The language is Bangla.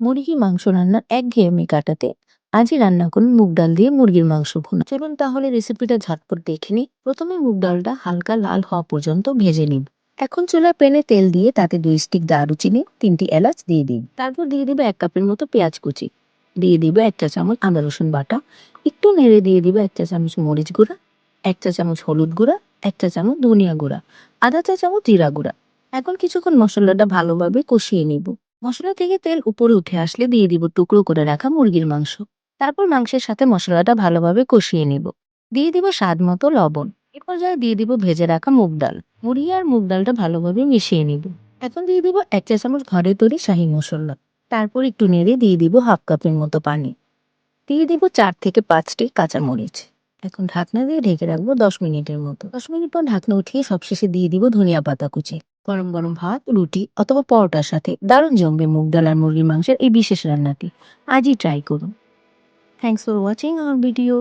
মুরগির মাংস রান্নার একঘেয়েমি কাটাতে আজই রান্না করুন মুগ ডাল দিয়ে মুরগির মাংস ভুনা। চলুন তাহলে রেসিপিটা ঝটপট দেখে নিই। প্রথমে মুগ ডালটা হালকা লাল হওয়া পর্যন্ত ভেজে নিন। এখন চুলার প্যানে তেল দিয়ে তাতে 2 স্টিক দারুচিনি, 3টি এলাচ দিয়ে দিন। তারপর দিয়ে দিবে 1 কাপের মতো পেঁয়াজ কুচি, দিয়ে দিবে 1 চা চামচ আদা রসুন বাটা, একটু নেড়ে দিয়ে দিবে 1 চা চামচ মরিচ গুঁড়া, 1 চা চামচ হলুদ গুঁড়া, 1 চা চামচ ধনিয়া গুঁড়া, আধা চা চামচ জিরা গুঁড়া। এখন কিছুক্ষণ মশলাটা ভালোভাবে কষিয়ে নিব। মশলা থেকে তেল উপরে উঠে আসলে দিয়ে দিব টুকরো করে রাখা মুরগির মাংস। তারপর মাংসের সাথে মশলাটা ভালোভাবে কষিয়ে নিব। দিয়ে দিব স্বাদ মতো লবণ। এ পর্যায়ে দিয়ে দিব ভেজে রাখা মুগ ডাল। মুরগি আর মুগ ডালটা ভালোভাবে মিশিয়ে নিব। এখন দিয়ে দিব 1 চা চামচ ঘরে তৈরি শাহি মশলা। তারপর একটু নেড়ে দিয়ে দিব হাফ কাপের মতো পানি। দিয়ে দিব 4 থেকে 5টি কাঁচামরিচ। এখন ঢাকনা দিয়ে ঢেকে রাখবো 10 মিনিটের মতো। 10 মিনিট পর ঢাকনা উঠিয়ে সবশেষে দিয়ে দিব ধনিয়া পাতা কুচি। গরম গরম ভাত, রুটি অথবা পরোটার সাথে দারুণ জমবে মুগ ডাল আর মুরগির মাংসের এই বিশেষ রান্নাটি। আজই ট্রাই করুন। Thanks for watching hour video.